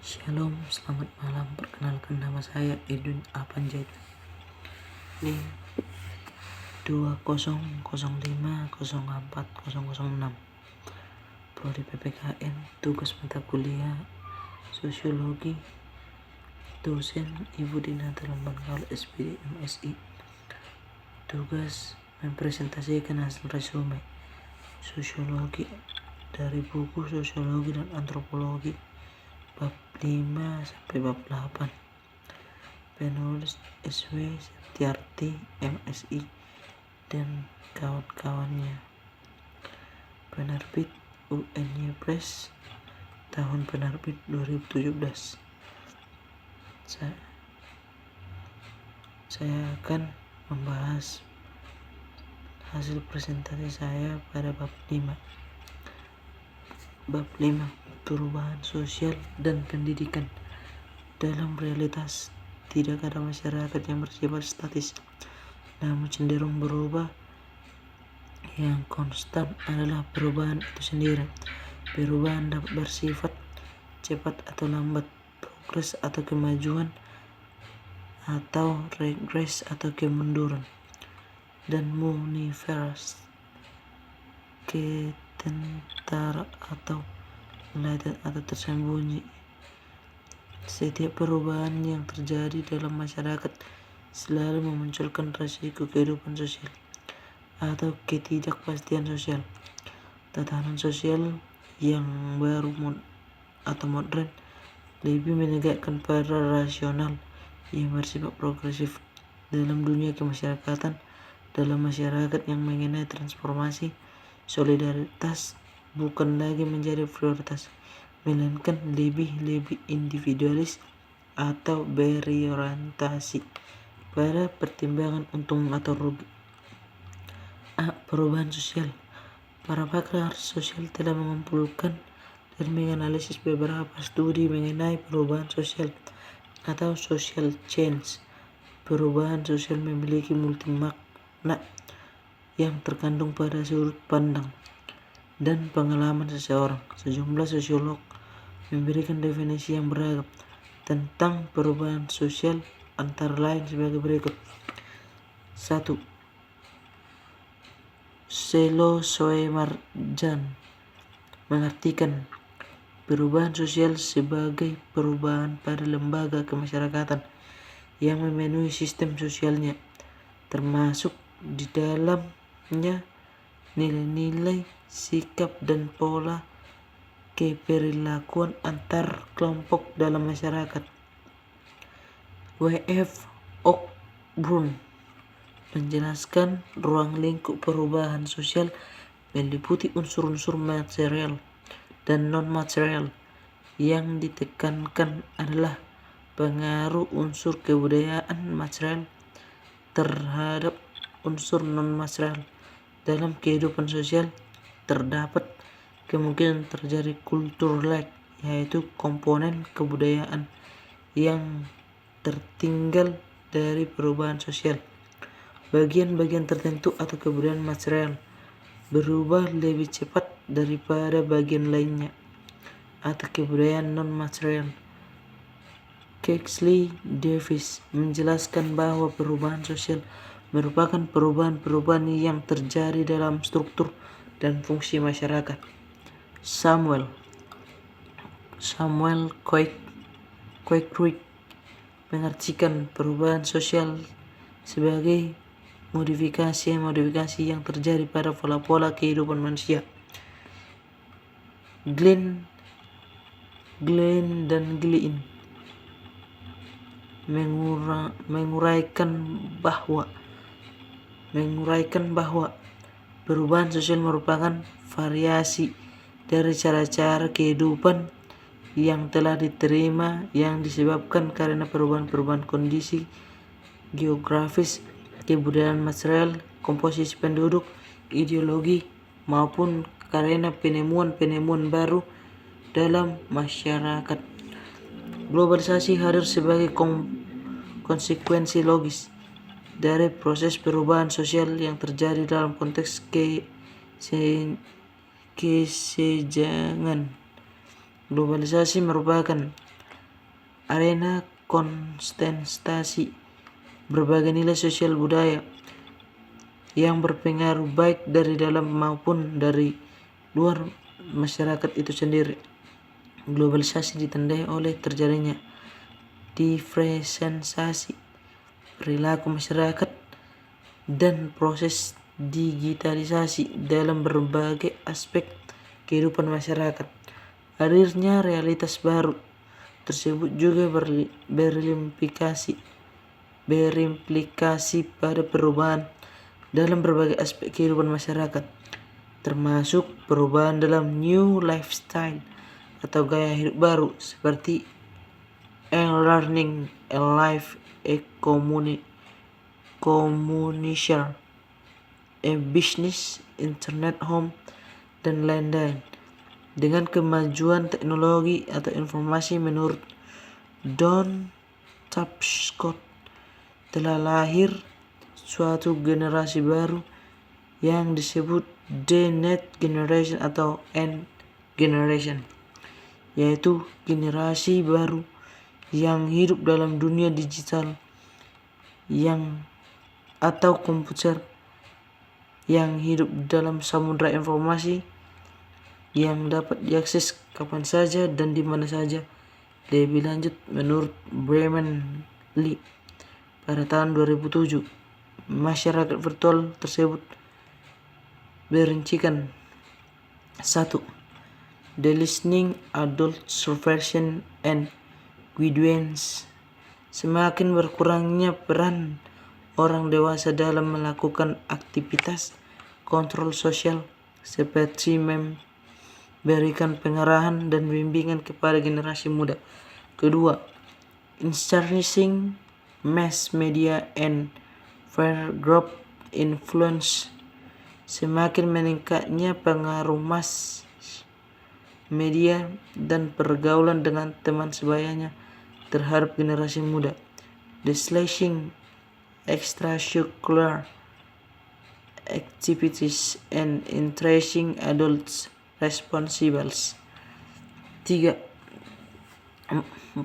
Shalom, selamat malam. Perkenalkan, nama saya Edwin A. Panjaitan. Ini 20050406. Prodi PPKN, tugas mata kuliah Sosiologi, dosen Ibu Dina Telemban Gaul SPD MSI. Tugas mempresentasikan hasil resume Sosiologi dari buku Sosiologi dan Antropologi bab 5 sampai bab 8. Penulis SW Septiarti MSI dan kawan-kawannya. Penerbit UNY Press, tahun penerbit 2017. Saya akan membahas hasil presentasi saya pada bab 5. Bab 5, perubahan sosial dan pendidikan. Dalam realitas, tidak ada masyarakat yang bersifat statis, namun cenderung berubah. Yang konstan adalah perubahan itu sendiri. Perubahan dapat bersifat cepat atau lambat, progres atau kemajuan, atau regres atau kemunduran, dan manifest, ketentara atau latent atau tersembunyi. Setiap perubahan yang terjadi dalam masyarakat selalu memunculkan risiko kehidupan sosial atau ketidakpastian sosial. Tatanan sosial yang baru atau modern lebih menegakkan pada rasional yang bersifat progresif. Dalam dunia kemasyarakatan, dalam masyarakat yang mengenai transformasi, solidaritas bukan lagi menjadi prioritas, melainkan lebih individualis atau berorientasi pada pertimbangan untung atau rugi. Perubahan sosial. Para pakar sosial telah mengumpulkan dan menganalisis beberapa studi mengenai perubahan sosial atau social change. Perubahan sosial memiliki multi makna yang terkandung pada sudut pandang dan pengalaman seseorang. Sejumlah sosiolog memberikan definisi yang beragam tentang perubahan sosial, antara lain sebagai berikut. 1. Selo Soemarjan mengartikan perubahan sosial sebagai perubahan pada lembaga kemasyarakatan yang memenuhi sistem sosialnya, termasuk di dalamnya nilai-nilai, sikap, dan pola keperilakuan antar kelompok dalam masyarakat. W.F. Cockburn menjelaskan ruang lingkup perubahan sosial meliputi unsur-unsur material dan non-material. Yang ditekankan adalah pengaruh unsur kebudayaan material terhadap unsur non-material. Dalam kehidupan sosial terdapat kemungkinan terjadi culture lag, yaitu komponen kebudayaan yang tertinggal dari perubahan sosial. Bagian-bagian tertentu atau kebudayaan material berubah lebih cepat daripada bagian lainnya atau kebudayaan non-material. Kingsley Davis menjelaskan bahwa perubahan sosial merupakan perubahan-perubahan yang terjadi dalam struktur dan fungsi masyarakat. Samuel Queequeg mengartikan perubahan sosial sebagai modifikasi yang terjadi pada pola-pola kehidupan manusia. Glenn dan Glein menguraikan bahwa perubahan sosial merupakan variasi dari cara-cara kehidupan yang telah diterima yang disebabkan karena perubahan kondisi geografis, kebudayaan material, komposisi penduduk, ideologi, maupun karena penemuan baru dalam masyarakat. Globalisasi hadir sebagai konsekuensi logis dari proses perubahan sosial yang terjadi dalam konteks kesenjangan. Globalisasi merupakan arena konsentrasi berbagai nilai sosial budaya yang berpengaruh baik dari dalam maupun dari luar masyarakat itu sendiri. Globalisasi ditandai oleh terjadinya diferensiasi perilaku masyarakat dan proses digitalisasi dalam berbagai aspek kehidupan masyarakat. Hadirnya realitas baru tersebut juga berimplikasi pada perubahan dalam berbagai aspek kehidupan masyarakat, termasuk perubahan dalam new lifestyle atau gaya hidup baru seperti learning, life, communication, business, internet, home, dan lain-lain. Dengan kemajuan teknologi atau informasi, menurut Don Tapscott, telah lahir suatu generasi baru yang disebut The Next Generation atau N Generation, yaitu generasi baru yang hidup dalam dunia digital atau komputer, yang hidup dalam samudera informasi yang dapat diakses kapan saja dan di mana saja. Lebih lanjut, menurut Bremen Lee pada tahun 2007, masyarakat virtual tersebut berincikan 1. The listening adult supervision and guidance. Semakin berkurangnya peran orang dewasa dalam melakukan aktivitas kontrol sosial seperti memberikan pengarahan dan bimbingan kepada generasi muda. Kedua, increasing mass media and peer group influence. Semakin meningkatnya pengaruh mass media dan pergaulan dengan teman sebayanya terhadap generasi muda. The slashing extracurricular activities and interesting adults responsibles. 4.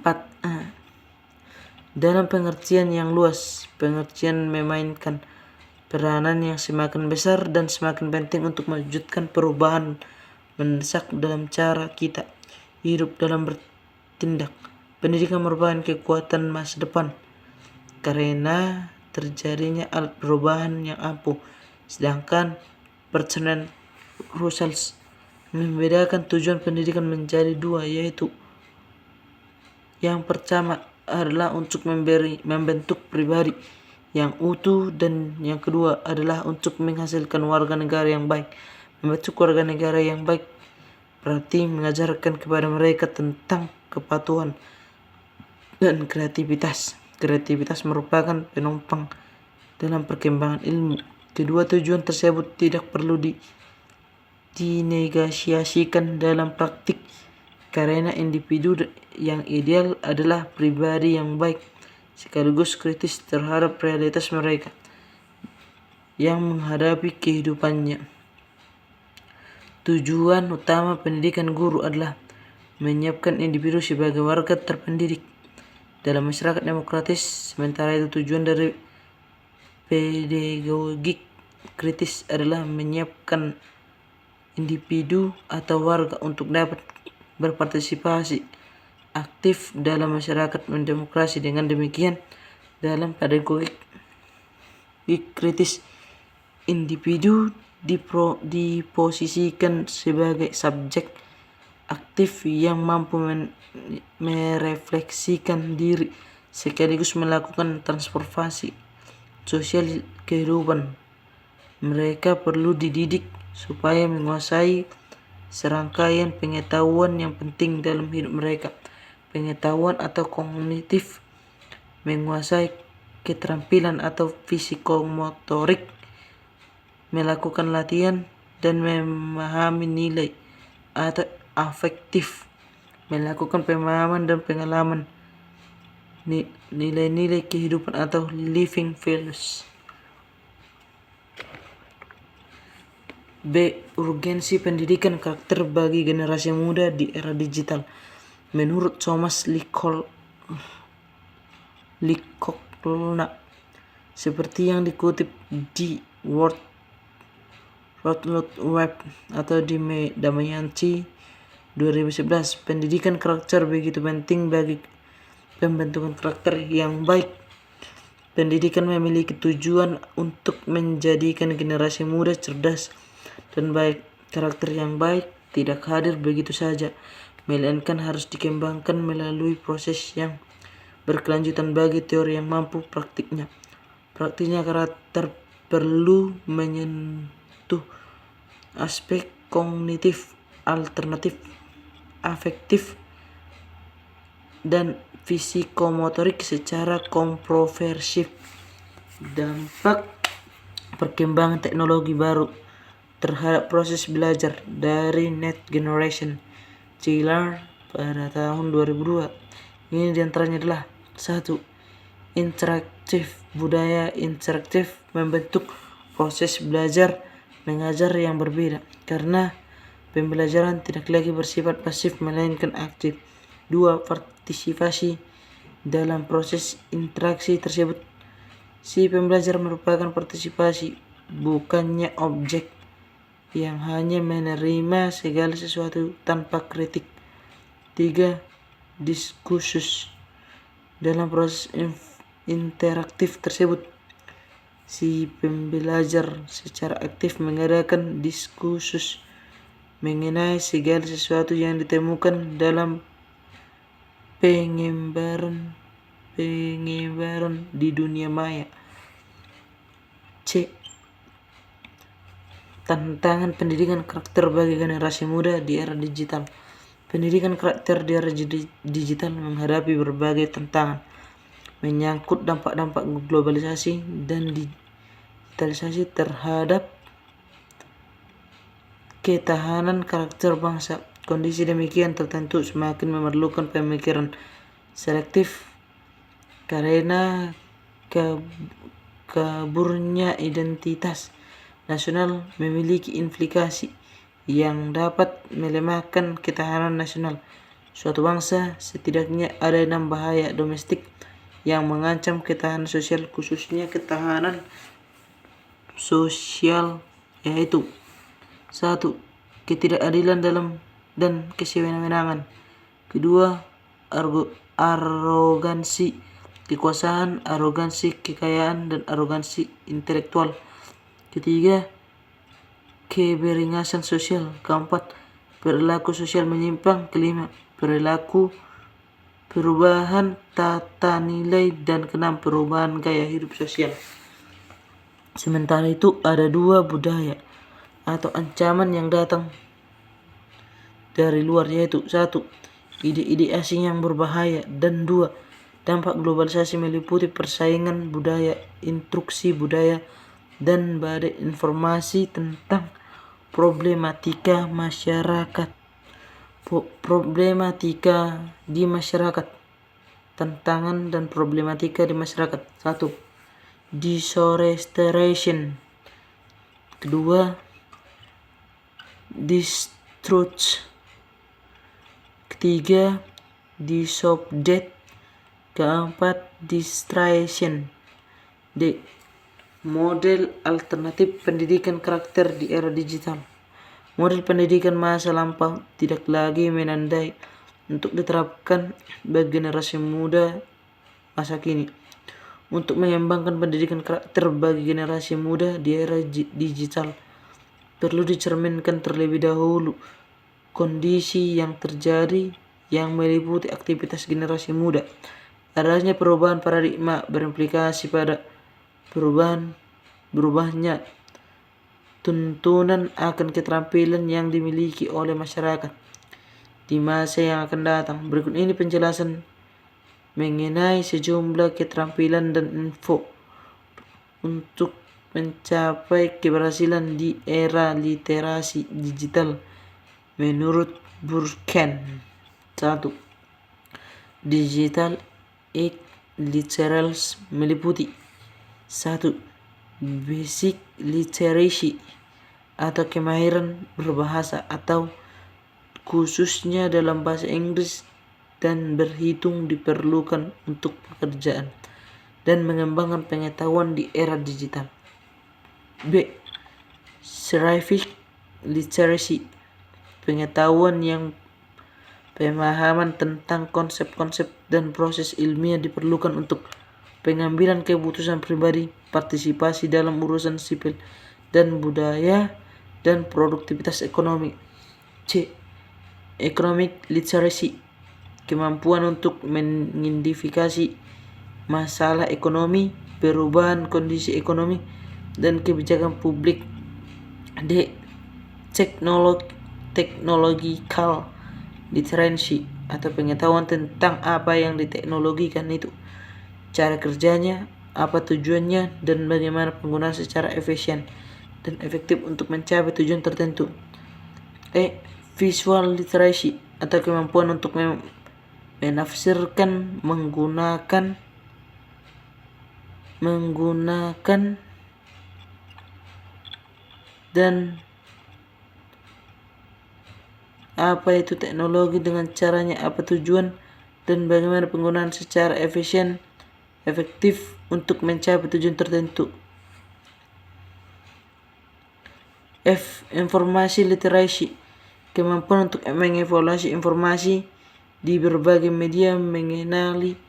Dalam pengertian yang luas, pengertian memainkan peranan yang semakin besar dan semakin penting untuk mewujudkan perubahan mendesak dalam cara kita hidup dalam bertindak. Pendidikan merupakan kekuatan masa depan karena terjadinya alat perubahan yang ampuh, sedangkan Bertrand Russell membedakan tujuan pendidikan menjadi dua, yaitu yang pertama adalah untuk membentuk pribadi yang utuh, dan yang kedua adalah untuk menghasilkan warga negara yang baik. Membentuk warga negara yang baik berarti mengajarkan kepada mereka tentang kepatuhan dan kreativitas. Kreativitas merupakan penopang dalam perkembangan ilmu. Kedua tujuan tersebut tidak perlu dinegasiasikan dalam praktik, karena individu yang ideal adalah pribadi yang baik sekaligus kritis terhadap realitas mereka yang menghadapi kehidupannya. Tujuan utama pendidikan guru adalah menyiapkan individu sebagai warga terpendidik dalam masyarakat demokratis, sementara itu tujuan dari pedagogik kritis adalah menyiapkan individu atau warga untuk dapat berpartisipasi aktif dalam masyarakat demokrasi. Dengan demikian, dalam pedagogik kritis, individu diposisikan sebagai subjek aktif yang mampu merefleksikan diri sekaligus melakukan transformasi sosial kehidupan. Mereka perlu dididik supaya menguasai serangkaian pengetahuan yang penting dalam hidup mereka. Pengetahuan atau kognitif, menguasai keterampilan atau fisikomotorik, melakukan latihan dan memahami nilai atau afektif, melakukan pemahaman dan pengalaman nilai-nilai kehidupan atau living values. B. Urgensi pendidikan karakter bagi generasi muda di era digital. Menurut Thomas Lincoln Likokna, seperti yang dikutip di World Web atau di Damayanti 2011. Pendidikan karakter begitu penting bagi pembentukan karakter yang baik. Pendidikan memiliki tujuan untuk menjadikan generasi muda cerdas dan baik. Karakter yang baik tidak hadir begitu saja, melainkan harus dikembangkan melalui proses yang berkelanjutan bagi teori yang mampu praktiknya. Praktiknya karakter perlu menyentuh aspek kognitif, alternatif, afektif, dan fisikomotorik secara komprehensif. Dampak perkembangan teknologi baru terhadap proses belajar dari Next Generation Chiller pada tahun 2002. Ini diantaranya adalah 1. Interaktif. Budaya interaktif membentuk proses belajar mengajar yang berbeda, karena pembelajaran tidak lagi bersifat pasif melainkan aktif. 2. Partisipasi dalam proses interaksi tersebut. Si pembelajar merupakan partisipasi, bukannya objek yang hanya menerima segala sesuatu tanpa kritik. 3. Diskursus. Dalam proses interaktif tersebut, si pembelajar secara aktif mengadakan diskursus mengenai segala sesuatu yang ditemukan dalam pengembaraan di dunia maya. C. Tantangan pendidikan karakter bagi generasi muda di era digital. Pendidikan karakter di era digital menghadapi berbagai tantangan, menyangkut dampak-dampak globalisasi dan digitalisasi terhadap ketahanan karakter bangsa. Kondisi demikian tertentu semakin memerlukan pemikiran selektif karena kaburnya identitas nasional memiliki implikasi yang dapat melemahkan ketahanan nasional suatu bangsa. Setidaknya ada 6 bahaya domestik yang mengancam ketahanan sosial, khususnya ketahanan sosial, yaitu 1. Ketidakadilan dan kesewenang-wenangan. 2. Arogansi kekuasaan, arogansi kekayaan, dan arogansi intelektual. 3. Keberingasan sosial. 4. Perilaku sosial menyimpang. 5. Perilaku perubahan tata nilai, dan 6. Perubahan gaya hidup sosial. Sementara itu ada 2 budaya atau ancaman yang datang dari luar, yaitu 1. Ide-ide asing yang berbahaya, dan 2. Dampak globalisasi meliputi persaingan budaya, instruksi budaya, dan badai informasi tentang problematika di masyarakat. Tantangan dan problematika di masyarakat. 1. Deforestation. 2. Distrust. 3. Disobedient. 4. Distraction. D. Model alternatif pendidikan karakter di era digital. Model pendidikan masa lampau tidak lagi menandai untuk diterapkan bagi generasi muda masa kini. Untuk mengembangkan pendidikan karakter bagi generasi muda di era digital, perlu dicerminkan terlebih dahulu kondisi yang terjadi yang meliputi aktivitas generasi muda. Adanya perubahan paradigma berimplikasi pada berubahnya tuntunan akan keterampilan yang dimiliki oleh masyarakat di masa yang akan datang. Berikut ini penjelasan mengenai sejumlah keterampilan dan info untuk mencapai keberhasilan di era literasi digital menurut Burken. 1. Digital age literacy meliputi 1. Basic literacy atau kemahiran berbahasa, atau khususnya dalam bahasa Inggris dan berhitung diperlukan untuk pekerjaan dan mengembangkan pengetahuan di era digital. B. Scientific literacy, pengetahuan yang pemahaman tentang konsep-konsep dan proses ilmiah diperlukan untuk pengambilan keputusan pribadi, partisipasi dalam urusan sipil dan budaya, dan produktivitas ekonomi. C. Economic literacy, kemampuan untuk mengidentifikasi masalah ekonomi, perubahan kondisi ekonomi, dan kebijakan publik. D. Technological literacy, atau pengetahuan tentang apa yang diteknologikan itu, cara kerjanya, apa tujuannya, dan bagaimana penggunaan secara efisien dan efektif untuk mencapai tujuan tertentu. E. Visual literacy, atau kemampuan untuk menafsirkan, menggunakan dan apa itu teknologi, dengan caranya, apa tujuan, dan bagaimana penggunaan secara efisien, efektif untuk mencapai tujuan tertentu. F. Informasi literacy, kemampuan untuk mengevaluasi informasi di berbagai media, mengenali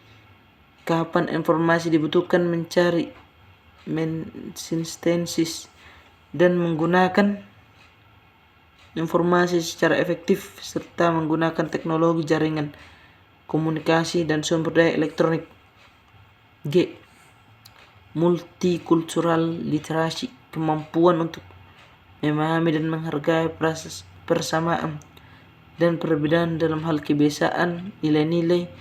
kapan informasi dibutuhkan, mencari, mensintesis, dan menggunakan informasi secara efektif, serta menggunakan teknologi jaringan, komunikasi, dan sumber daya elektronik. G. Multicultural literacy, kemampuan untuk memahami dan menghargai persamaan dan perbedaan dalam hal kebiasaan, nilai-nilai,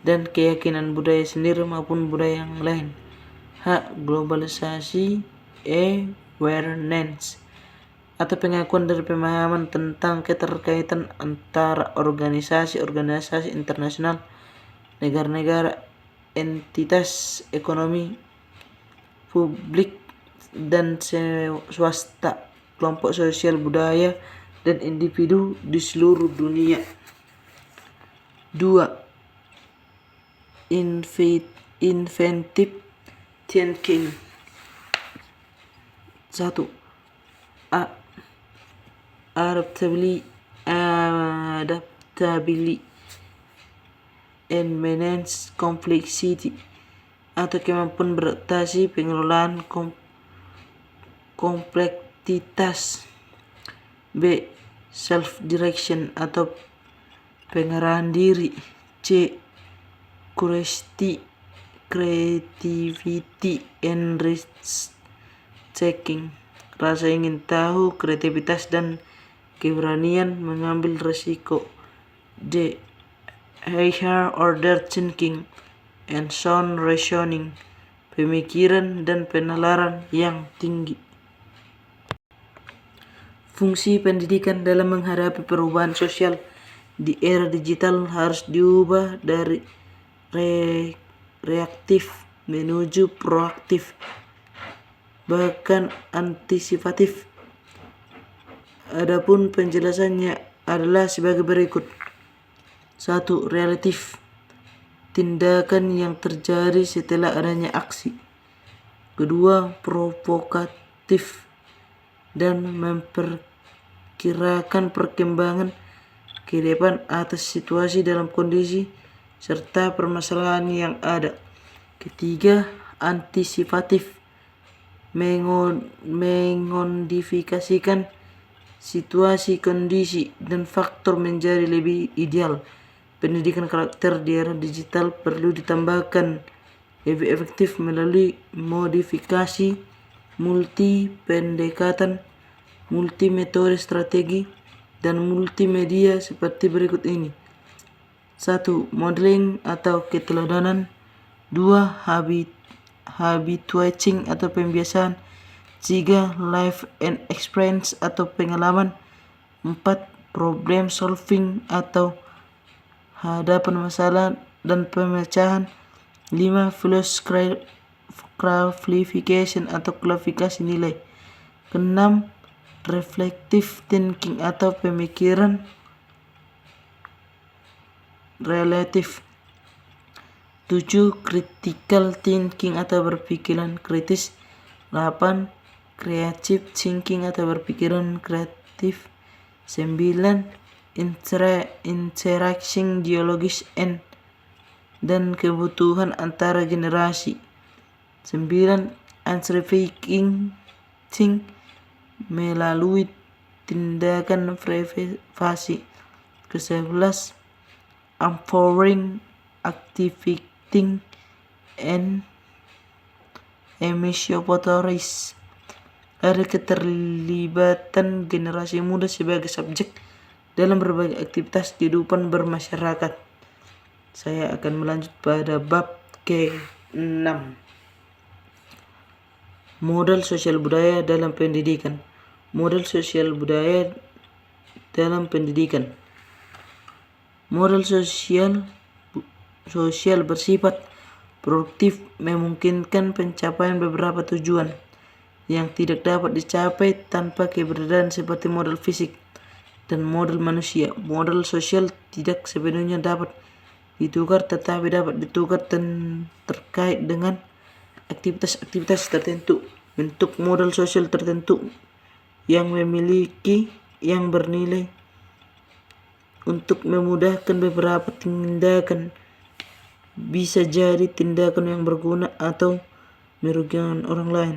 dan keyakinan budaya sendiri maupun budaya yang lain. H. Globalisasi awareness, atau pengakuan dari pemahaman tentang keterkaitan antara organisasi-organisasi internasional, negara-negara, entitas ekonomi publik dan swasta, kelompok sosial budaya, dan individu di seluruh dunia. 2. Inventive thinking. 1. Adaptability and manage complexity, atau kemampuan beradaptasi, pengelolaan kompleksitas. B. Self-direction, atau pengarahan diri. C. Creativity and risk taking, rasa ingin tahu, kreativitas, dan keberanian mengambil risiko. D. Higher order thinking and sound reasoning, pemikiran dan penalaran yang tinggi. Fungsi pendidikan dalam menghadapi perubahan sosial di era digital harus diubah dari reaktif menuju proaktif, bahkan antisipatif. Adapun penjelasannya adalah sebagai berikut. 1. Relatif, tindakan yang terjadi setelah adanya aksi. 2. Provokatif, dan memperkirakan perkembangan ke depan atas situasi dalam kondisi serta permasalahan yang ada. 3. Antisipatif, mengmodifikasikan situasi, kondisi, dan faktor menjadi lebih ideal. Pendidikan karakter di era digital perlu ditambahkan lebih efektif melalui modifikasi multi-pendekatan, multi-metode strategi, dan multimedia seperti berikut ini. 1. Modeling atau keteladanan. 2. Habituating atau pembiasaan. 3. Life and experience atau pengalaman. 4. Problem solving atau hadapan masalah dan pemecahan. 5. Classification atau klasifikasi nilai. 6. Reflective thinking atau pemikiran relatif. 7. Critical thinking atau berpikiran kritis. 8. Creative thinking atau berpikiran kreatif. 9. Interaction dialogis dan kebutuhan antara generasi. 9. Answer-making melalui tindakan privasi. Ke-11. Empowering activating and emancipatories. Ada keterlibatan generasi muda sebagai subjek dalam berbagai aktivitas kehidupan bermasyarakat. Saya akan melanjut pada bab ke-6. Model sosial budaya dalam pendidikan. Model sosial budaya dalam pendidikan. Model sosial bersifat produktif, memungkinkan pencapaian beberapa tujuan yang tidak dapat dicapai tanpa keberadaan seperti model fisik dan model manusia. Model sosial tidak sepenuhnya dapat ditukar, tetapi dapat ditukar dan terkait dengan aktivitas-aktivitas tertentu. Bentuk model sosial tertentu yang memiliki yang bernilai untuk memudahkan beberapa tindakan, bisa jadi tindakan yang berguna atau merugikan orang lain,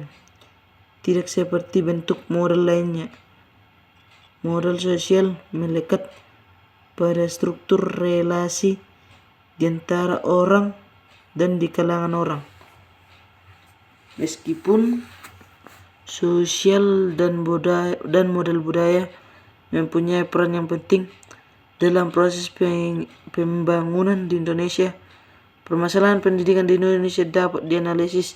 tidak seperti bentuk model lainnya. Model sosial melekat pada struktur relasi di antara orang dan di kalangan orang. Meskipun sosial dan model budaya mempunyai peran yang penting dalam proses pembangunan di Indonesia, permasalahan pendidikan di Indonesia dapat dianalisis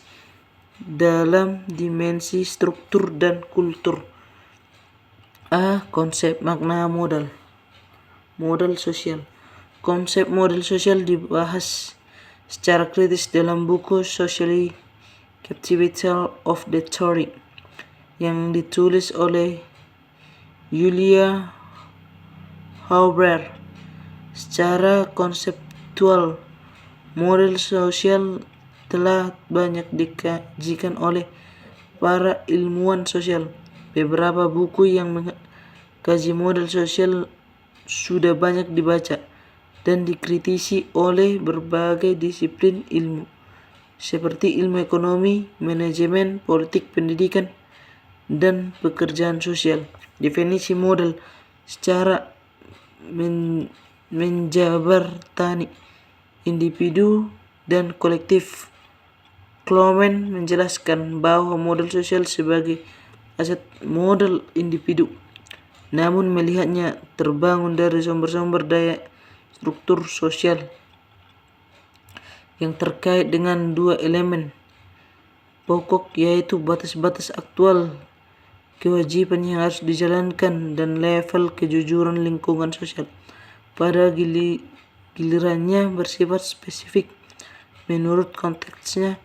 dalam dimensi struktur dan kultur. A. Konsep makna modal. Modal sosial. Konsep model sosial dibahas secara kritis dalam buku Socially Capital of the Theory yang ditulis oleh Yulia Hauber. Secara konseptual, model sosial telah banyak dikajikan oleh para ilmuwan sosial. Beberapa buku yang mengkaji model sosial sudah banyak dibaca dan dikritisi oleh berbagai disiplin ilmu, seperti ilmu ekonomi, manajemen, politik, pendidikan, dan pekerjaan sosial. Definisi model secara menjabartani individu dan kolektif. Klomen menjelaskan bahwa model sosial sebagai aset model individu, namun melihatnya terbangun dari sumber-sumber daya struktur sosial yang terkait dengan dua elemen pokok, yaitu batas-batas aktual kewajiban yang harus dijalankan dan level kejujuran lingkungan sosial. Pada gilirannya bersifat spesifik menurut konteksnya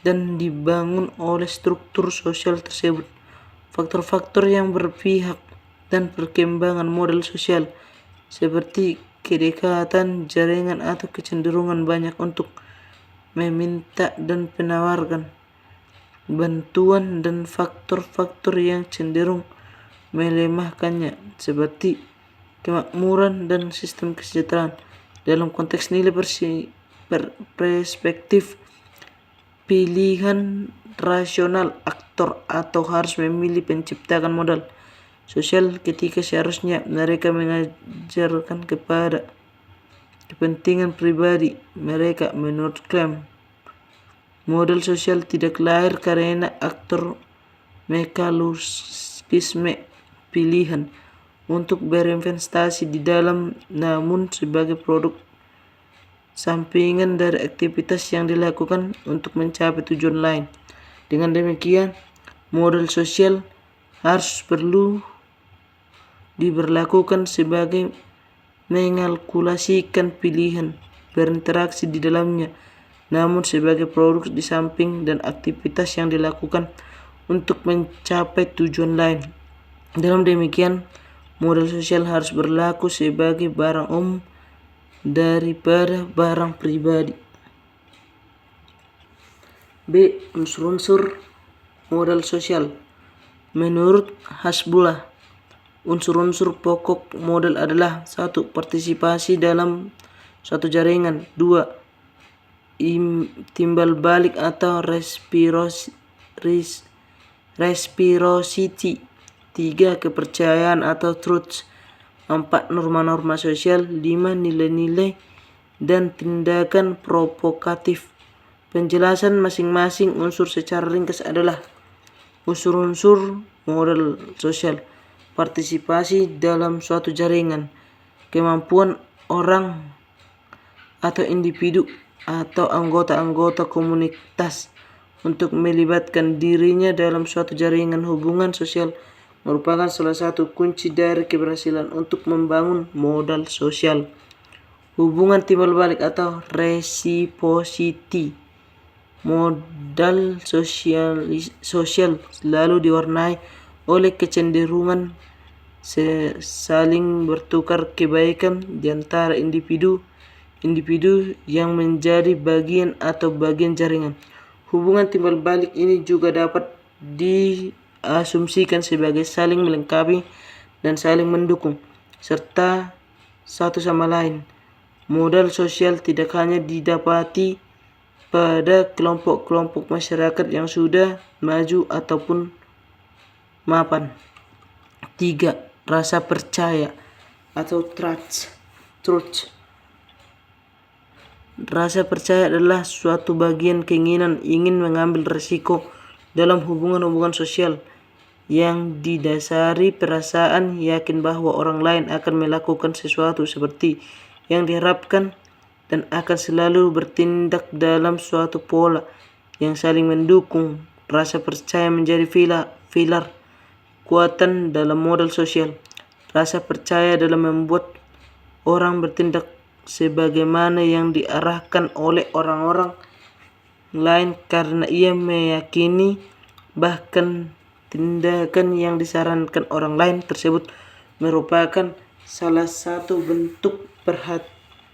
dan dibangun oleh struktur sosial tersebut. Faktor-faktor yang berpihak dan perkembangan model sosial seperti kedekatan, jaringan atau kecenderungan banyak untuk meminta dan menawarkan bantuan, dan faktor-faktor yang cenderung melemahkannya seperti kemakmuran dan sistem kesejahteraan. Dalam konteks nilai perspektif pilihan rasional, aktor atau harus memilih penciptakan modal sosial ketika seharusnya mereka mengajarkan kepada kepentingan pribadi mereka. Menurut klaim, model sosial tidak lahir karena aktor mekanisme pilihan untuk berinvestasi di dalam, namun sebagai produk sampingan dari aktivitas yang dilakukan untuk mencapai tujuan lain. Dengan demikian, model sosial harus perlu diberlakukan sebagai mengalkulasikan pilihan berinteraksi di dalamnya, namun sebagai produk di samping dan aktivitas yang dilakukan untuk mencapai tujuan lain. Dalam demikian, model sosial harus berlaku sebagai barang umum daripada barang pribadi. B. Unsur-unsur modal sosial. Menurut Hasbullah, unsur-unsur pokok modal adalah 1. Partisipasi dalam suatu jaringan. 2. Timbal balik atau reciprocity. 3. Kepercayaan atau truth. 4. Norma-norma sosial. 5. Nilai-nilai dan tindakan provokatif. Penjelasan masing-masing unsur secara ringkas adalah: unsur-unsur modal sosial. Partisipasi dalam suatu jaringan. Kemampuan orang atau individu atau anggota-anggota komunitas untuk melibatkan dirinya dalam suatu jaringan hubungan sosial merupakan salah satu kunci dari keberhasilan untuk membangun modal sosial. Hubungan timbal balik atau reciprocity. Modal sosial selalu diwarnai oleh kecenderungan saling bertukar kebaikan di antara individu yang menjadi bagian jaringan. Hubungan timbal balik ini juga dapat diasumsikan sebagai saling melengkapi dan saling mendukung serta satu sama lain. Modal sosial tidak hanya didapati pada kelompok-kelompok masyarakat yang sudah maju ataupun mapan. 3. Rasa percaya atau truth. Rasa percaya adalah suatu bagian keinginan ingin mengambil risiko dalam hubungan-hubungan sosial yang didasari perasaan yakin bahwa orang lain akan melakukan sesuatu seperti yang diharapkan dan akan selalu bertindak dalam suatu pola yang saling mendukung. Rasa percaya menjadi pilar kuatan dalam modal sosial. Rasa percaya dalam membuat orang bertindak sebagaimana yang diarahkan oleh orang-orang lain karena ia meyakini bahkan tindakan yang disarankan orang lain tersebut merupakan salah satu bentuk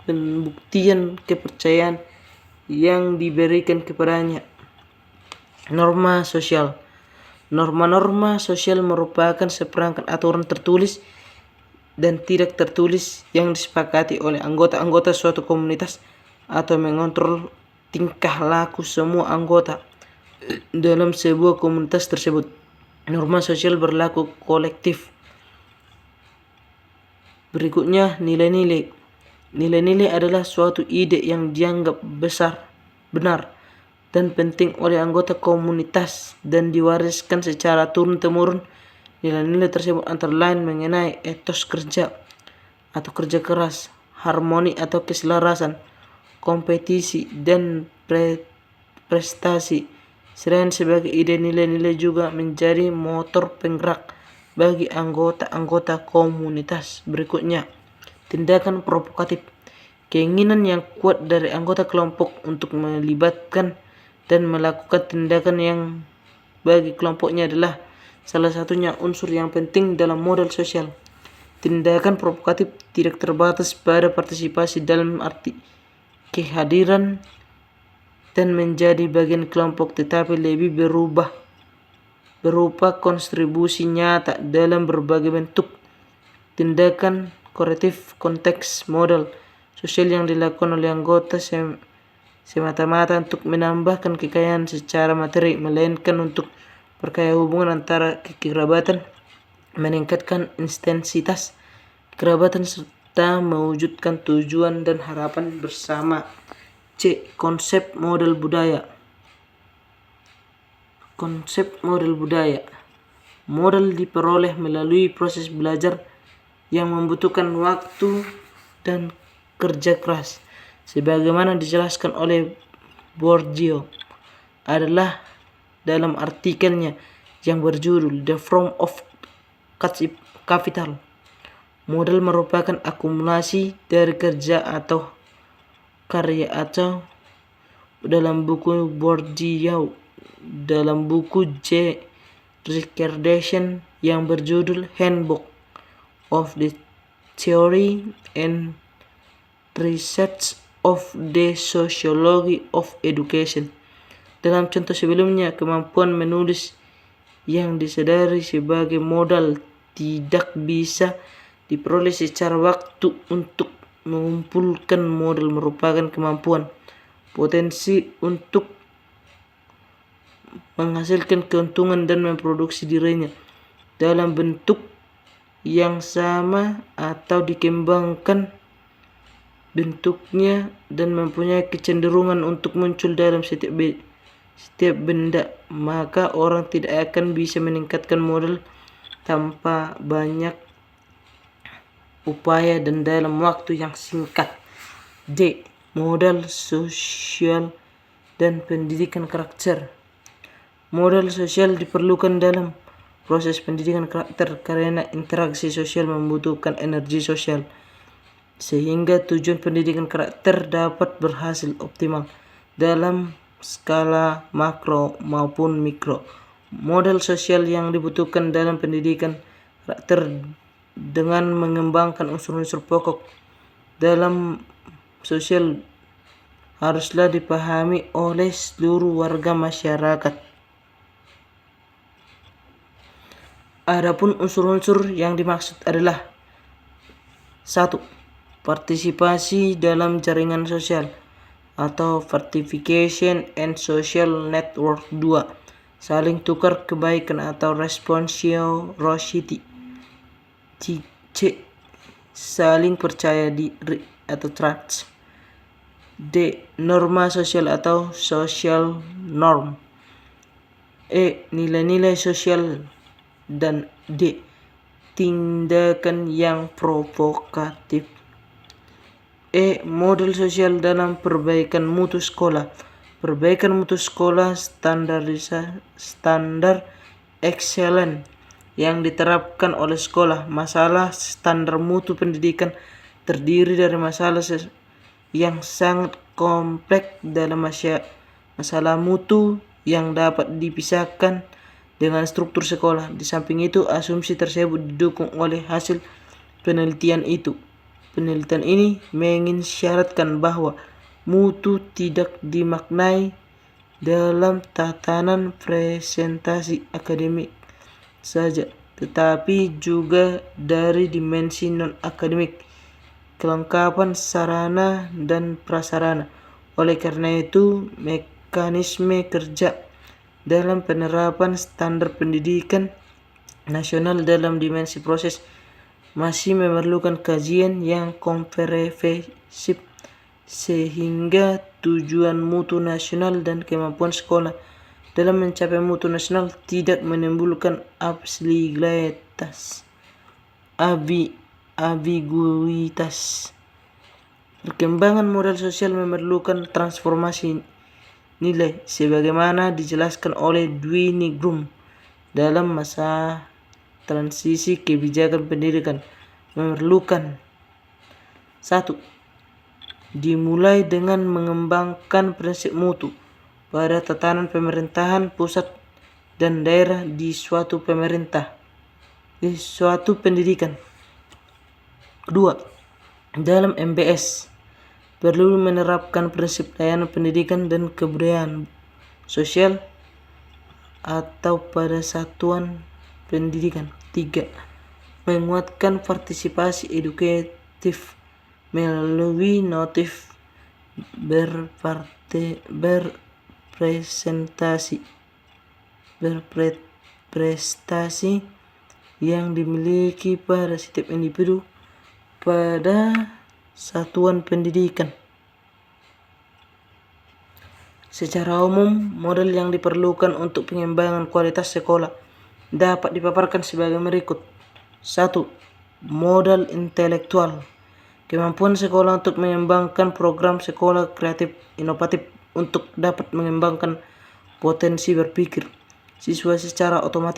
pembuktian kepercayaan yang diberikan kepadanya. Norma sosial. Norma-norma sosial merupakan seperangkat aturan tertulis dan tidak tertulis yang disepakati oleh anggota-anggota suatu komunitas atau mengontrol tingkah laku semua anggota dalam sebuah komunitas tersebut. Norma sosial berlaku kolektif. Berikutnya, nilai-nilai. Nilai-nilai adalah suatu ide yang dianggap benar dan penting oleh anggota komunitas dan diwariskan secara turun-temurun. Nilai-nilai tersebut antara lain mengenai etos kerja atau kerja keras, harmoni atau keselarasan, kompetisi, dan prestasi. Selain sebagai ide, nilai-nilai juga menjadi motor penggerak bagi anggota-anggota komunitas. Berikutnya, tindakan provokatif. Keinginan yang kuat dari anggota kelompok untuk melibatkan dan melakukan tindakan yang bagi kelompoknya adalah salah satunya unsur yang penting dalam modal sosial. Tindakan provokatif tidak terbatas pada partisipasi dalam arti kehadiran dan menjadi bagian kelompok, tetapi lebih berupa kontribusi nyata dalam berbagai bentuk. Tindakan korektif konteks modal sosial yang dilakukan oleh anggota semata-mata untuk menambahkan kekayaan secara materi, melainkan untuk perkaya hubungan antara kekerabatan, meningkatkan intensitas kerabatan serta mewujudkan tujuan dan harapan bersama. C. Konsep modal budaya. Konsep modal budaya. Modal diperoleh melalui proses belajar yang membutuhkan waktu dan kerja keras. Sebagaimana dijelaskan oleh Bourdieu adalah dalam artikelnya yang berjudul The Form of Capital. Modal merupakan akumulasi dari kerja atau karya atau dalam buku Bourdieu dalam buku J. Recordation yang berjudul Handbook of the Theory and Research of the Sociology of Education. Dalam contoh sebelumnya, kemampuan menulis yang disadari sebagai modal tidak bisa diperoleh secara waktu. Untuk mengumpulkan modal merupakan kemampuan potensi untuk menghasilkan keuntungan dan memproduksi dirinya dalam bentuk yang sama atau dikembangkan bentuknya dan mempunyai kecenderungan untuk muncul dalam setiap benda, maka orang tidak akan bisa meningkatkan modal tanpa banyak upaya dan dalam waktu yang singkat. D. Modal sosial dan pendidikan karakter. Modal sosial diperlukan dalam proses pendidikan karakter karena interaksi sosial membutuhkan energi sosial, sehingga tujuan pendidikan karakter dapat berhasil optimal dalam skala makro maupun mikro. Modal sosial yang dibutuhkan dalam pendidikan karakter dengan mengembangkan unsur-unsur pokok dalam sosial haruslah dipahami oleh seluruh warga masyarakat. Adapun unsur-unsur yang dimaksud adalah 1. Partisipasi dalam jaringan sosial atau participation and social network. 2. Saling tukar kebaikan atau reciprocity. C. Saling percaya diri atau trust. D. Norma sosial atau social norm. E. Nilai-nilai sosial. Dan D. Tindakan yang provokatif. E. Model sosial dalam perbaikan mutu sekolah. Perbaikan mutu sekolah standar excellent yang diterapkan oleh sekolah. Masalah standar mutu pendidikan terdiri dari masalah yang sangat kompleks dalam masalah mutu yang dapat dipisahkan dengan struktur sekolah. Di samping itu, asumsi tersebut didukung oleh hasil penelitian itu. Penelitian ini mengisyaratkan bahwa mutu tidak dimaknai dalam tatanan presentasi akademik saja, tetapi juga dari dimensi non-akademik, kelengkapan sarana dan prasarana. Oleh karena itu, mekanisme kerja dalam penerapan standar pendidikan nasional dalam dimensi proses masih memerlukan kajian yang komprehensif, sehingga tujuan mutu nasional dan kemampuan sekolah dalam mencapai mutu nasional tidak menimbulkan ambiguitas. Perkembangan modal sosial memerlukan transformasi nilai sebagaimana dijelaskan oleh Dwi Nigrum dalam masa transisi kebijakan pendidikan. Memerlukan 1. Dimulai dengan mengembangkan prinsip mutu pada tatanan pemerintahan pusat dan daerah di suatu pendidikan. 2. Dalam MBS perlu menerapkan prinsip layanan pendidikan dan kebudayaan sosial atau pada satuan pendidikan. 3. Menguatkan partisipasi edukatif melalui notif berprestasi yang dimiliki pada setiap individu pada satuan pendidikan. Secara umum, model yang diperlukan untuk pengembangan kualitas sekolah dapat dipaparkan sebagai berikut. 1. Modal intelektual. Kemampuan sekolah untuk mengembangkan program sekolah kreatif inovatif untuk dapat mengembangkan potensi berpikir siswa secara optimal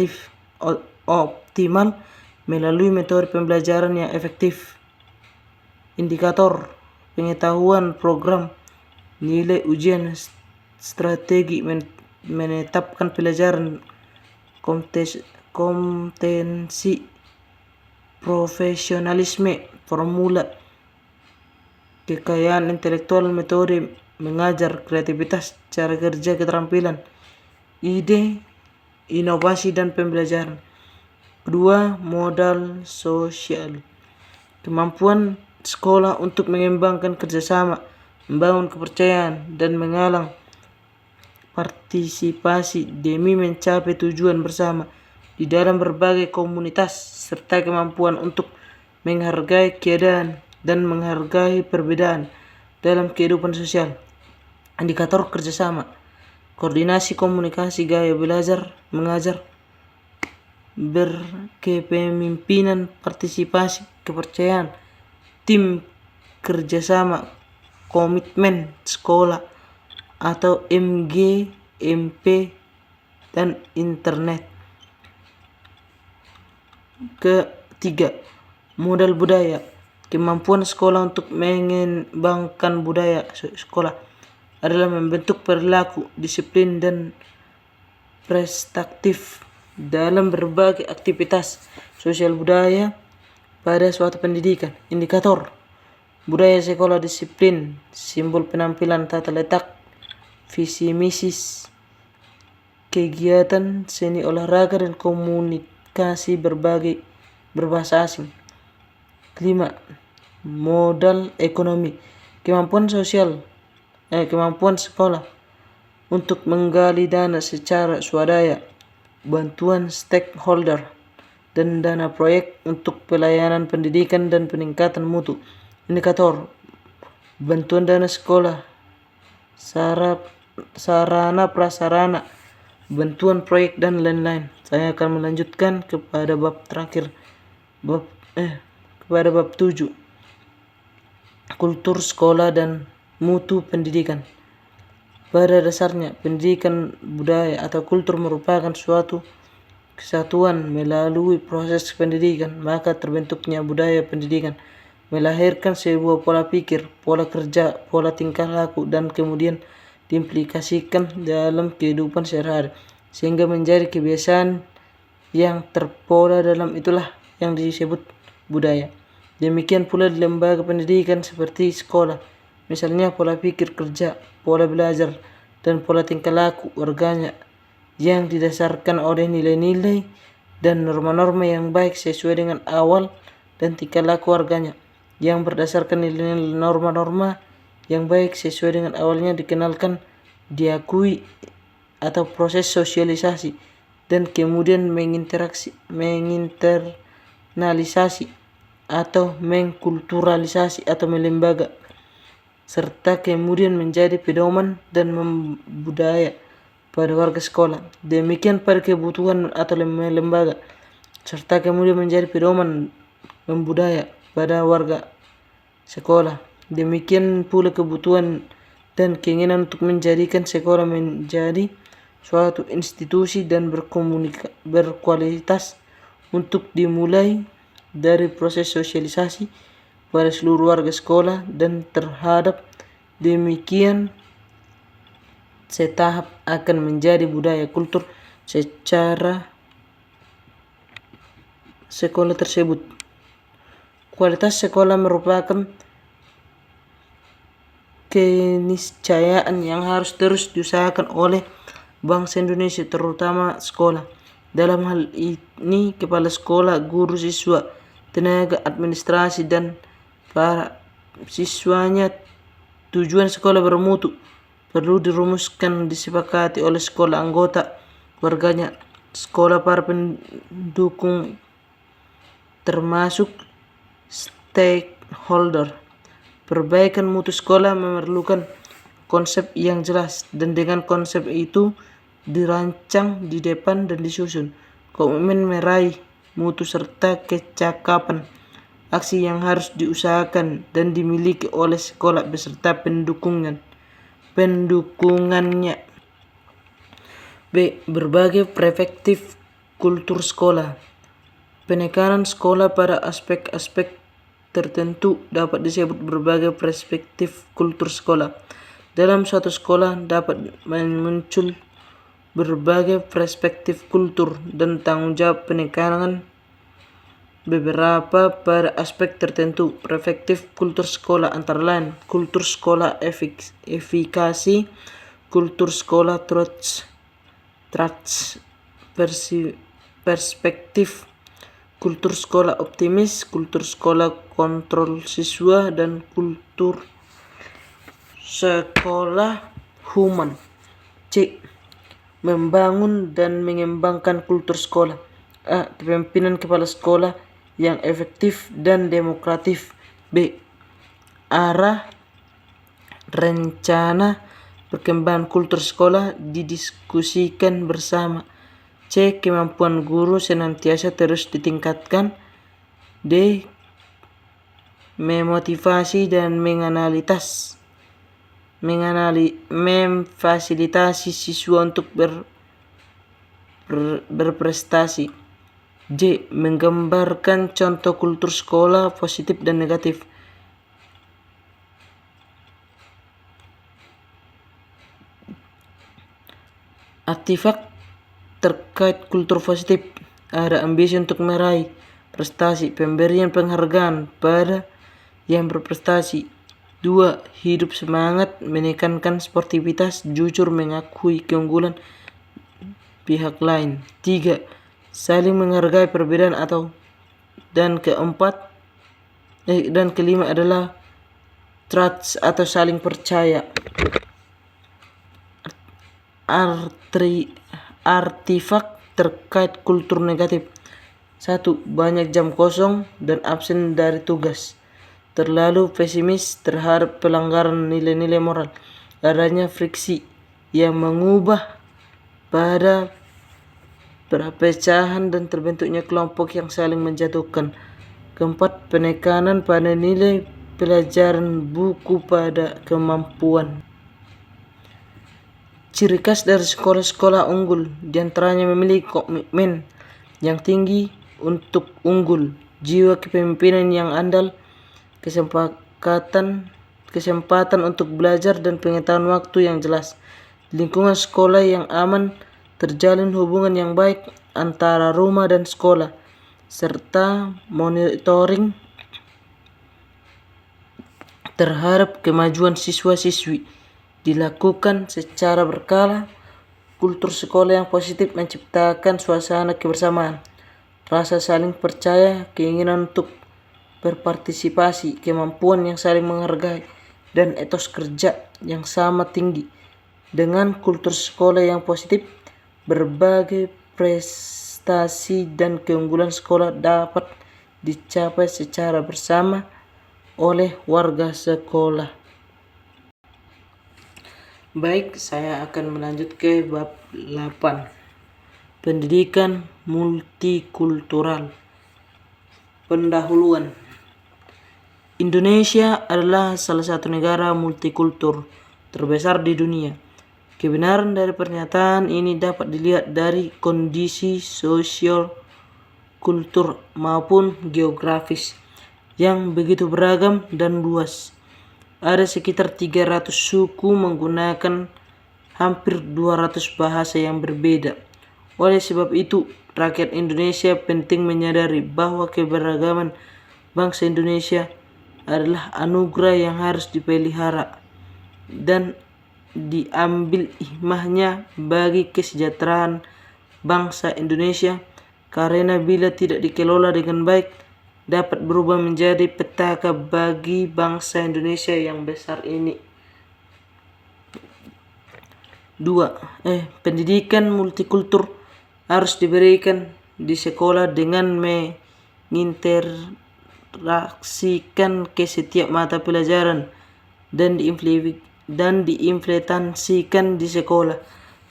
melalui metode pembelajaran yang efektif. Indikator pengetahuan program, nilai ujian, strategi menetapkan pelajaran, kompetensi, profesionalisme, formula kekayaan intelektual, metode mengajar, kreativitas, cara kerja, keterampilan, ide, inovasi, dan pembelajaran. Kedua, modal sosial. Kemampuan sekolah untuk mengembangkan kerjasama, membangun kepercayaan, dan menggalang partisipasi demi mencapai tujuan bersama di dalam berbagai komunitas, serta kemampuan untuk menghargai keadaan dan menghargai perbedaan dalam kehidupan sosial. Indikator kerjasama, koordinasi, komunikasi, gaya belajar, mengajar, berkepemimpinan, partisipasi, kepercayaan, tim kerjasama, komitmen sekolah atau MG, MP, dan internet. Ketiga, modal budaya. Kemampuan sekolah untuk mengembangkan budaya sekolah adalah membentuk perilaku, disiplin, dan prestatif dalam berbagai aktivitas sosial budaya pada suatu pendidikan. Indikator budaya sekolah, disiplin, simbol penampilan, tata letak, visi misi, kegiatan seni, olahraga, dan komunikasi berbahasa asing. Kelima, modal ekonomi. Kemampuan sekolah untuk menggali dana secara swadaya, bantuan stakeholder, dan dana proyek untuk pelayanan pendidikan dan peningkatan mutu. Indikator bantuan dana sekolah, sarana prasarana, bantuan proyek, dan lain-lain. Saya akan melanjutkan kepada bab terakhir, kepada bab 7, kultur sekolah dan mutu pendidikan. Pada dasarnya, pendidikan budaya atau kultur merupakan suatu kesatuan melalui proses pendidikan, maka terbentuknya budaya pendidikan melahirkan sebuah pola pikir, pola kerja, pola tingkah laku, dan kemudian diimplikasikan dalam kehidupan sehari-hari sehingga menjadi kebiasaan yang terpola. Dalam itulah yang disebut budaya. Demikian pula di lembaga pendidikan seperti sekolah, misalnya pola pikir kerja, pola belajar, dan pola tingkah laku warganya yang didasarkan oleh nilai-nilai dan norma-norma yang baik sesuai dengan awal dan tingkah laku warganya yang berdasarkan nilai-nilai norma-norma yang baik sesuai dengan awalnya dikenalkan, diakui, atau proses sosialisasi, dan kemudian menginternalisasi atau mengkulturalisasi atau melembaga, serta kemudian menjadi pedoman dan membudaya pada warga sekolah. Demikian pada kebutuhan atau lembaga, serta kemudian menjadi pedoman membudaya pada warga sekolah. Demikian pula kebutuhan dan keinginan untuk menjadikan sekolah menjadi suatu institusi dan berkualitas untuk dimulai dari proses sosialisasi pada seluruh warga sekolah, dan terhadap demikian setahap akan menjadi budaya kultur secara sekolah tersebut. Kualitas sekolah merupakan keniscayaan yang harus terus diusahakan oleh bangsa Indonesia, terutama sekolah. Dalam hal ini kepala sekolah, guru, siswa, tenaga administrasi, dan para siswanya. Tujuan sekolah bermutu perlu dirumuskan, disepakati oleh sekolah, anggota warganya, sekolah, para pendukung, termasuk stakeholder. Perbaikan mutu sekolah memerlukan konsep yang jelas, dan dengan konsep itu dirancang di depan dan disusun komitmen meraih mutu serta kecakapan aksi yang harus diusahakan dan dimiliki oleh sekolah beserta pendukungannya. B. Berbagai perspektif kultur sekolah. Penekanan sekolah pada aspek-aspek tertentu dapat disebut berbagai perspektif kultur sekolah. Dalam suatu sekolah dapat muncul berbagai perspektif kultur dan tanggung jawab penekanan beberapa pada aspek tertentu. Perspektif kultur sekolah antara lain kultur sekolah efikasi, kultur sekolah perspektif, kultur sekolah optimis, kultur sekolah kontrol siswa, dan kultur sekolah human. C. Membangun dan mengembangkan kultur sekolah. A. Kepemimpinan kepala sekolah yang efektif dan demokratif. B. Arah rencana perkembangan kultur sekolah didiskusikan bersama. C. Kemampuan guru senantiasa terus ditingkatkan. D. Memotivasi dan memfasilitasi siswa untuk berprestasi. J. Menggambarkan contoh kultur sekolah positif dan negatif. Artifak terkait kultur positif. Ada ambisi untuk meraih prestasi, pemberian penghargaan pada yang berprestasi. 2. Hidup semangat, menekankan sportivitas, jujur mengakui keunggulan pihak lain. 3. Saling menghargai perbedaan dan kelima adalah trust atau saling percaya. Artifak terkait kultur negatif. 1. Banyak jam kosong dan absen dari tugas. Terlalu pesimis terhadap pelanggaran nilai-nilai moral. Adanya friksi yang mengubah pada perpecahan dan terbentuknya kelompok yang saling menjatuhkan. 4. Penekanan pada nilai pelajaran buku pada kemampuan. Ciri khas dari sekolah-sekolah unggul diantaranya memiliki komitmen yang tinggi untuk unggul, jiwa kepemimpinan yang andal, kesempatan untuk belajar dan pengetahuan waktu yang jelas, lingkungan sekolah yang aman, terjalin hubungan yang baik antara rumah dan sekolah, serta monitoring terhadap kemajuan siswa-siswi dilakukan secara berkala. Kultur sekolah yang positif menciptakan suasana kebersamaan, rasa saling percaya, keinginan untuk berpartisipasi, kemampuan yang saling menghargai, dan etos kerja yang sama tinggi. Dengan kultur sekolah yang positif, berbagai prestasi dan keunggulan sekolah dapat dicapai secara bersama oleh warga sekolah. Baik, saya akan melanjut ke bab 8. Pendidikan multikultural. Pendahuluan. Indonesia adalah salah satu negara multikultur terbesar di dunia. Kebenaran dari pernyataan ini dapat dilihat dari kondisi sosial, kultur maupun geografis yang begitu beragam dan luas. Ada sekitar 300 suku menggunakan hampir 200 bahasa yang berbeda. Oleh sebab itu, rakyat Indonesia penting menyadari bahwa keberagaman bangsa Indonesia adalah anugerah yang harus dipelihara dan diambil hikmahnya bagi kesejahteraan bangsa Indonesia, karena bila tidak dikelola dengan baik dapat berubah menjadi petaka bagi bangsa Indonesia yang besar ini. 2. Pendidikan multikultur harus diberikan di sekolah dengan menginteraksikan ke setiap mata pelajaran dan diimplementasikan di sekolah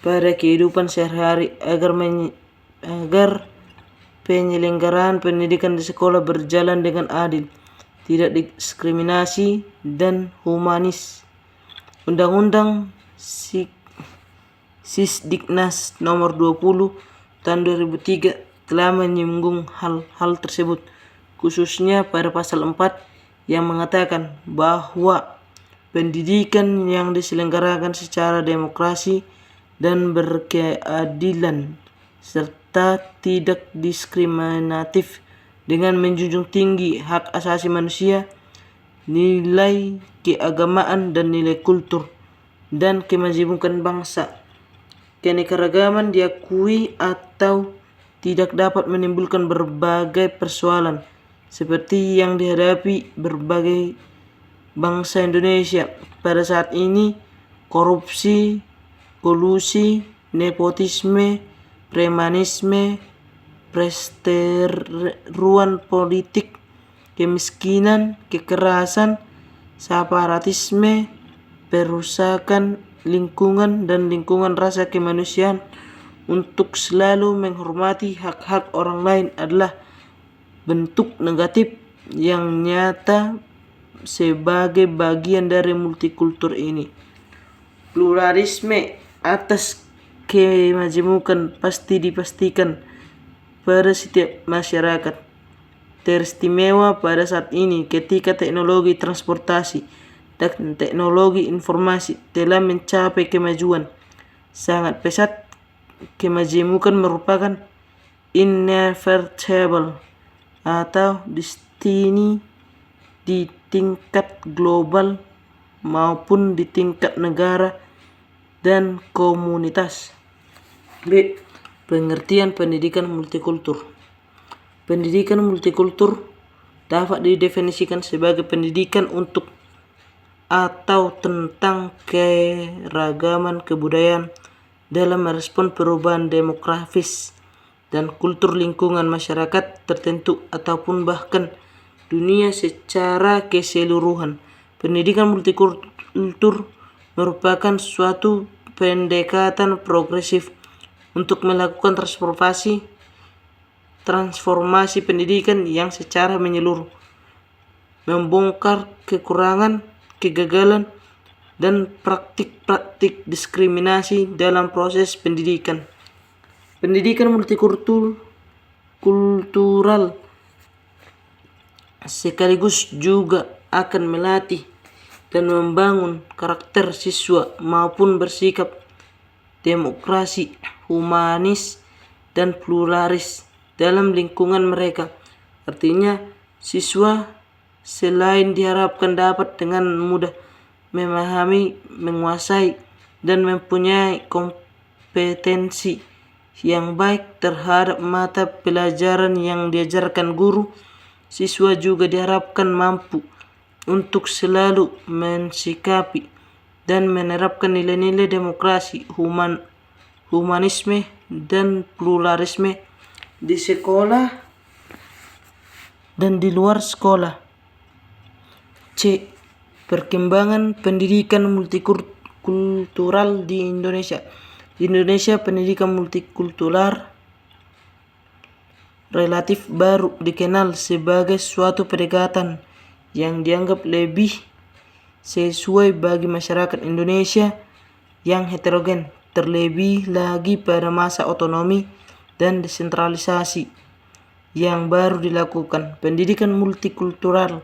pada kehidupan sehari-hari agar penyelenggaraan pendidikan di sekolah berjalan dengan adil, tidak diskriminasi, dan humanis. Undang-Undang Sisdiknas Nomor 20 Tahun 2003 telah menyinggung hal-hal tersebut, khususnya pada pasal 4 yang mengatakan bahwa pendidikan yang diselenggarakan secara demokrasi dan berkeadilan serta tidak diskriminatif dengan menjunjung tinggi hak asasi manusia, nilai keagamaan dan nilai kultur, dan kemajemukan bangsa. Keanekaragaman diakui atau tidak dapat menimbulkan berbagai persoalan seperti yang dihadapi berbagai bangsa Indonesia pada saat ini: korupsi, kolusi, nepotisme, premanisme, perseteruan politik, kemiskinan, kekerasan, separatisme, perusakan lingkungan dan lingkungan rasa kemanusiaan. Untuk selalu menghormati hak-hak orang lain adalah bentuk negatif yang nyata sebagai bagian dari multikultur ini. Pluralisme atas kemajemukan pasti dipastikan pada setiap masyarakat, teristimewa pada saat ini ketika teknologi transportasi dan teknologi informasi telah mencapai kemajuan sangat pesat. Kemajemukan merupakan inevitable atau destiny di tingkat global maupun di tingkat negara dan komunitas. B. Pengertian pendidikan multikultur. Pendidikan multikultur dapat didefinisikan sebagai pendidikan untuk atau tentang keragaman kebudayaan dalam merespon perubahan demografis dan kultur lingkungan masyarakat tertentu ataupun bahkan dunia secara keseluruhan. Pendidikan multikultur merupakan suatu pendekatan progresif untuk melakukan transformasi pendidikan yang secara menyeluruh membongkar kekurangan, kegagalan, dan praktik-praktik diskriminasi dalam proses pendidikan. Pendidikan multikultural sekaligus juga akan melatih dan membangun karakter siswa maupun bersikap demokrasi, humanis, dan pluralis dalam lingkungan mereka. Artinya, siswa selain diharapkan dapat dengan mudah memahami, menguasai, dan mempunyai kompetensi yang baik terhadap mata pelajaran yang diajarkan guru, siswa juga diharapkan mampu untuk selalu mensikapi dan menerapkan nilai-nilai demokrasi, humanisme, dan pluralisme di sekolah dan di luar sekolah. C. Perkembangan pendidikan multikultural di Indonesia. Di Indonesia, pendidikan multikultural relatif baru dikenal sebagai suatu pendekatan yang dianggap lebih sesuai bagi masyarakat Indonesia yang heterogen, terlebih lagi pada masa otonomi dan desentralisasi yang baru dilakukan. Pendidikan multikultural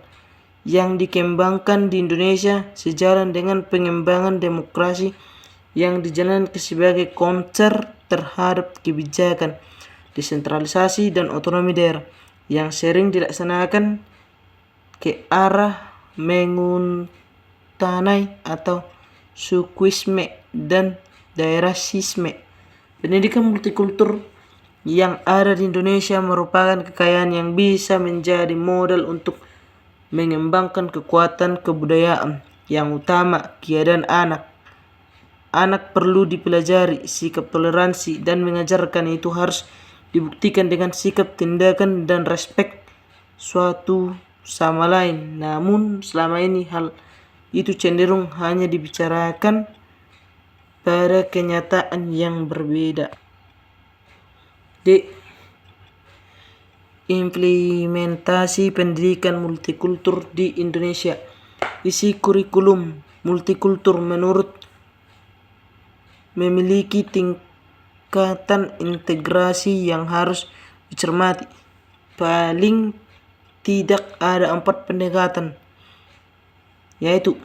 yang dikembangkan di Indonesia sejalan dengan pengembangan demokrasi yang dijalankan sebagai counter terhadap kebijakan desentralisasi dan otonomi daerah yang sering dilaksanakan ke arah menguntanai atau sukuisme dan daerahsisme. Pendidikan multikultur yang ada di Indonesia merupakan kekayaan yang bisa menjadi modal untuk mengembangkan kekuatan kebudayaan yang utama keadaan anak. Anak perlu dipelajari sikap toleransi dan mengajarkan itu harus dibuktikan dengan sikap, tindakan, dan respek suatu sama lain. Namun selama ini hal itu cenderung hanya dibicarakan pada kenyataan yang berbeda. D. Implementasi pendidikan multikultur di Indonesia. Isi kurikulum multikultur menurut memiliki tingkatan integrasi yang harus dicermati. Paling tidak ada 4 pendekatan, yaitu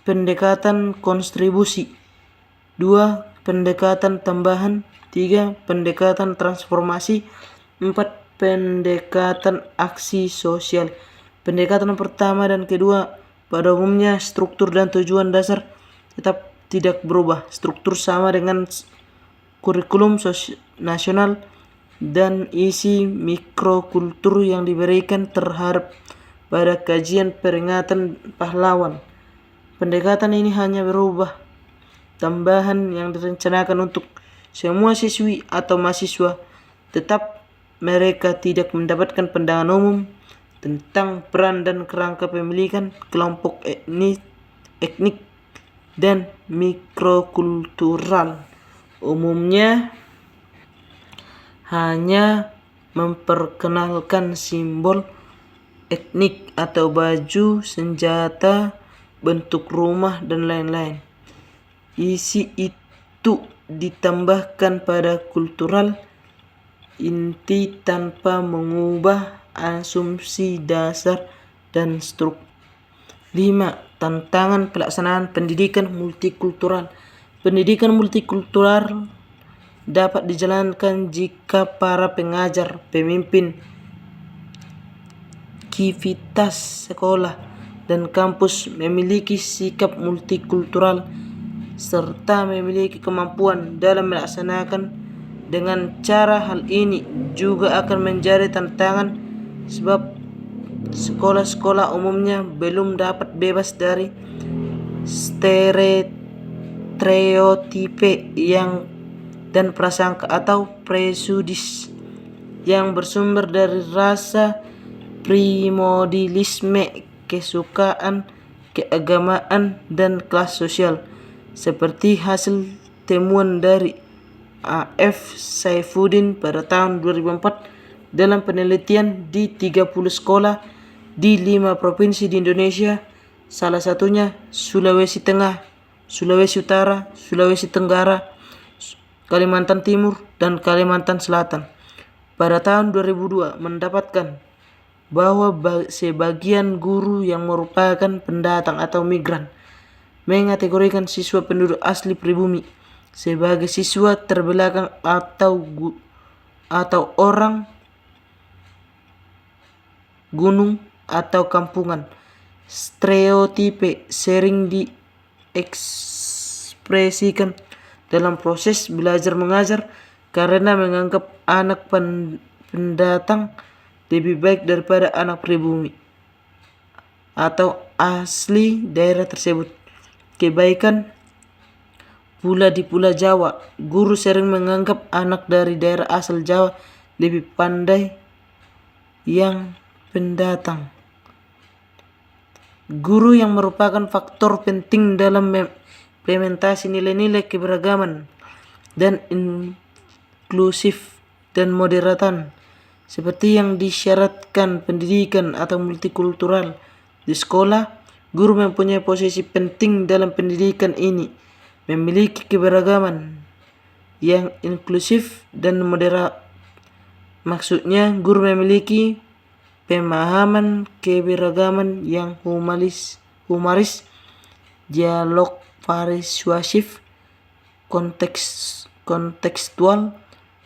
pendekatan kontribusi, 2 pendekatan tambahan, 3 pendekatan transformasi, 4 pendekatan aksi sosial. Pendekatan pertama dan kedua pada umumnya struktur dan tujuan dasar tetap tidak berubah. Struktur sama dengan kurikulum nasional dan isi mikrokultur yang diberikan terhadap pada kajian peringatan pahlawan. Pendekatan ini hanya berubah tambahan yang direncanakan untuk semua siswi atau mahasiswa. Tetap mereka tidak mendapatkan pandangan umum tentang peran dan kerangka pemilikan kelompok etnik dan mikrokultural. Umumnya hanya memperkenalkan simbol etnik atau baju, senjata, bentuk rumah, dan lain-lain. Isi itu ditambahkan pada kultural inti tanpa mengubah asumsi dasar dan struktur. 5. Tantangan pelaksanaan pendidikan multikultural. Pendidikan multikultural dapat dijalankan jika para pengajar, pemimpin, aktivitas sekolah, dan kampus memiliki sikap multikultural serta memiliki kemampuan dalam melaksanakan dengan cara. Hal ini juga akan menjadi tantangan sebab sekolah-sekolah umumnya belum dapat bebas dari stereotipe dan prasangka atau presudis yang bersumber dari rasa, primordialisme, kesukaan, keagamaan, dan kelas sosial. Seperti hasil temuan dari A.F. Saifuddin pada tahun 2004 dalam penelitian di 30 sekolah di 5 provinsi di Indonesia, salah satunya Sulawesi Tengah, Sulawesi Utara, Sulawesi Tenggara, Kalimantan Timur, dan Kalimantan Selatan. Pada tahun 2002 mendapatkan bahwa sebagian guru yang merupakan pendatang atau migran mengategorikan siswa penduduk asli pribumi sebagai siswa terbelakang atau orang gunung atau kampungan. Stereotipe sering diekspresikan dalam proses belajar mengajar karena menganggap anak pendatang lebih baik daripada anak pribumi atau asli daerah tersebut. Kebaikan pula di Pulau Jawa, guru sering menganggap anak dari daerah asal Jawa lebih pandai yang pendatang. Guru yang merupakan faktor penting dalam implementasi nilai-nilai keberagaman dan inklusif dan moderatan seperti yang disyaratkan pendidikan atau multikultural. Di sekolah, guru mempunyai posisi penting dalam pendidikan ini, memiliki keberagaman yang inklusif dan moderat. Maksudnya, guru memiliki pemahaman keberagaman yang humanis, dialog persuasif, kontekstual,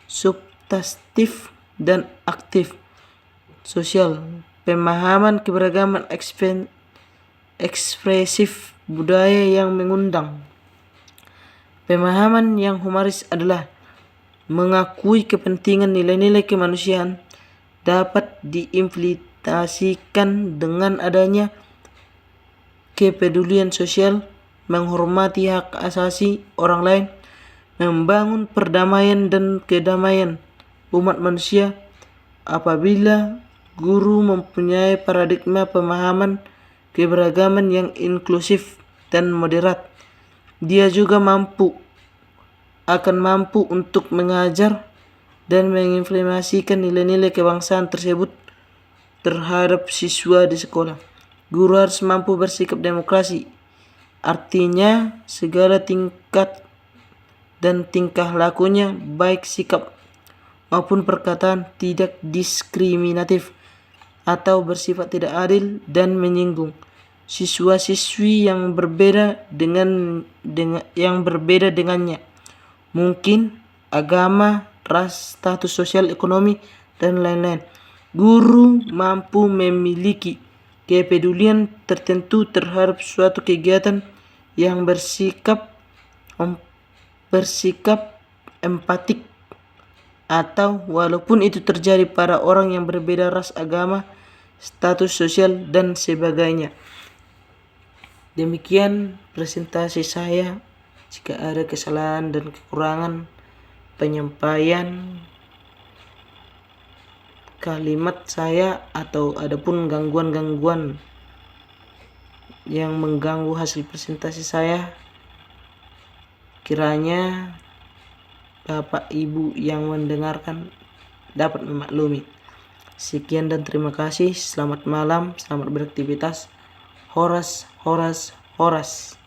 substantif, dan aktif. Sosial, pemahaman keberagaman ekspresif, budaya yang mengundang. Pemahaman yang humanis adalah mengakui kepentingan nilai-nilai kemanusiaan dapat diimplementasikan dengan adanya kepedulian sosial, menghormati hak asasi orang lain, membangun perdamaian dan kedamaian umat manusia. Apabila guru mempunyai paradigma pemahaman keberagaman yang inklusif dan moderat, dia juga akan mampu untuk mengajar dan mengimplementasikan nilai-nilai kebangsaan tersebut terhadap siswa di sekolah. Guru harus mampu bersikap demokrasi, artinya segala tingkat dan tingkah lakunya, baik sikap maupun perkataan, tidak diskriminatif atau bersifat tidak adil dan menyinggung siswa-siswi yang berbeda dengannya, mungkin agama, ras, status sosial, ekonomi, dan lain-lain. Guru mampu memiliki kepedulian tertentu terhadap suatu kegiatan yang bersikap empatik, atau walaupun itu terjadi pada orang yang berbeda ras, agama, status sosial, dan sebagainya. Demikian presentasi saya. Jika ada kesalahan dan kekurangan penyampaian kalimat saya atau adapun gangguan-gangguan yang mengganggu hasil presentasi saya, kiranya Bapak Ibu yang mendengarkan dapat memaklumi. Sekian dan terima kasih. Selamat malam, selamat beraktivitas. Horas, horas, horas.